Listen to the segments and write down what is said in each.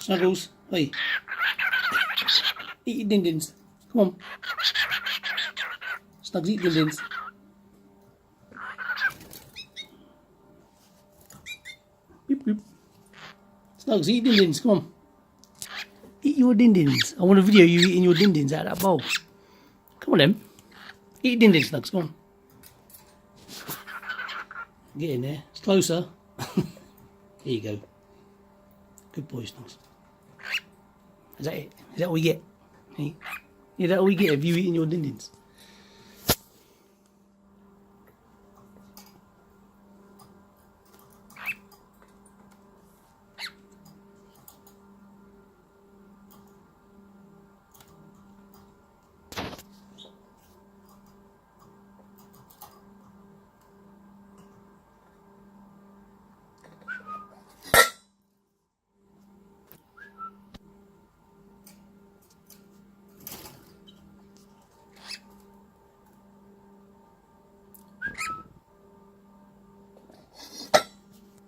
Snuggles, hey. Eat your din-dins. Come on. Snuggles, eat din-dins. Beep, beep. Snuggles, eat din-dins. Come on. Eat your din-dins. I want to video you eating your din-dins out of that bowl. Come on then. Eat din-dins, Snuggles. Come on. Get in there. It's closer. There you go. Good boy, Snuggles. Is that it? Is that all we get? Hey? Is that all we get of you eating your din-dins?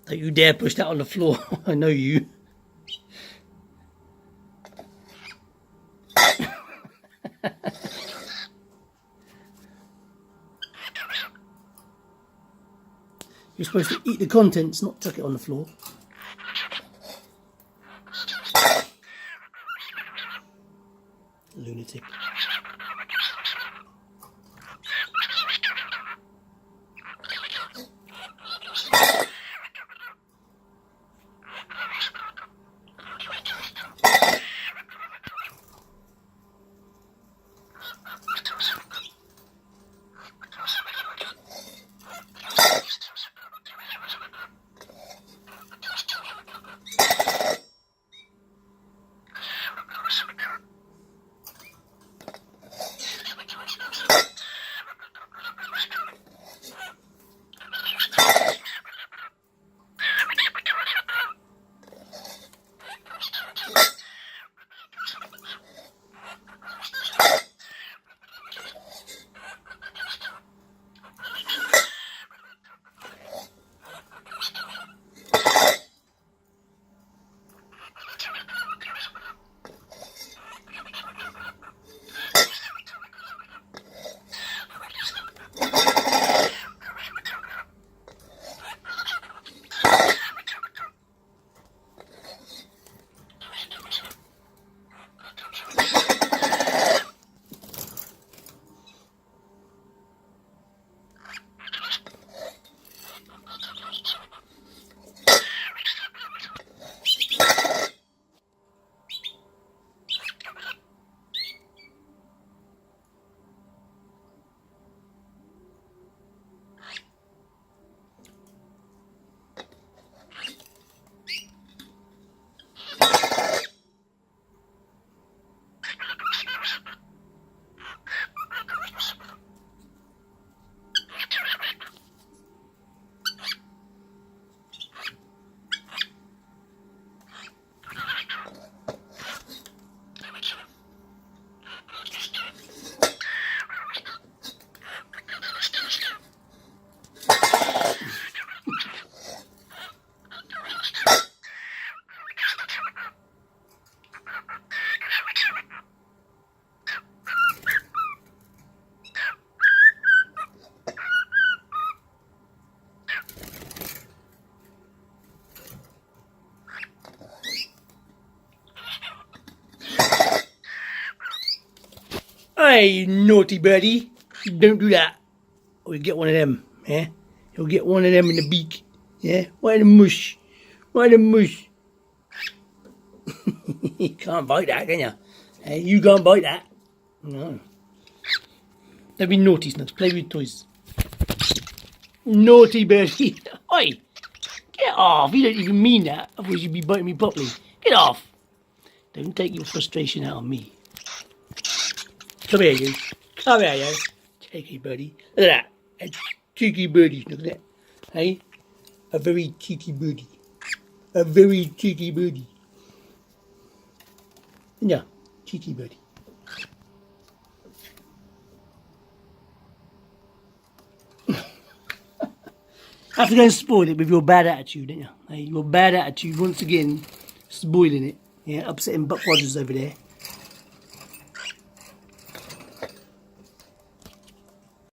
Don't you dare push that on the floor. I know you. You're supposed to eat the contents, not chuck it on the floor. Lunatic. Hey, naughty birdie. Don't do that. Or you'll get one of them, yeah? You'll get one of them in the beak, yeah? Right in the mush. Right in the mush. You can't bite that, can you? Hey, you can't bite that. No. Don't be naughty, Snugs. Play with toys. Naughty birdie. Oi! Get off. You don't even mean that. Otherwise you'd be biting me properly. Get off. Don't take your frustration out on me. Come here, you. Come here, you. Cheeky birdie. Look at that. A cheeky birdie. Look at that. Hey? A very cheeky birdie. A very cheeky birdie. Yeah, cheeky birdie. I have to go and spoil it with your bad attitude, didn't you? Hey, your bad attitude, once again, spoiling it. Yeah, upsetting Buck Rogers over there.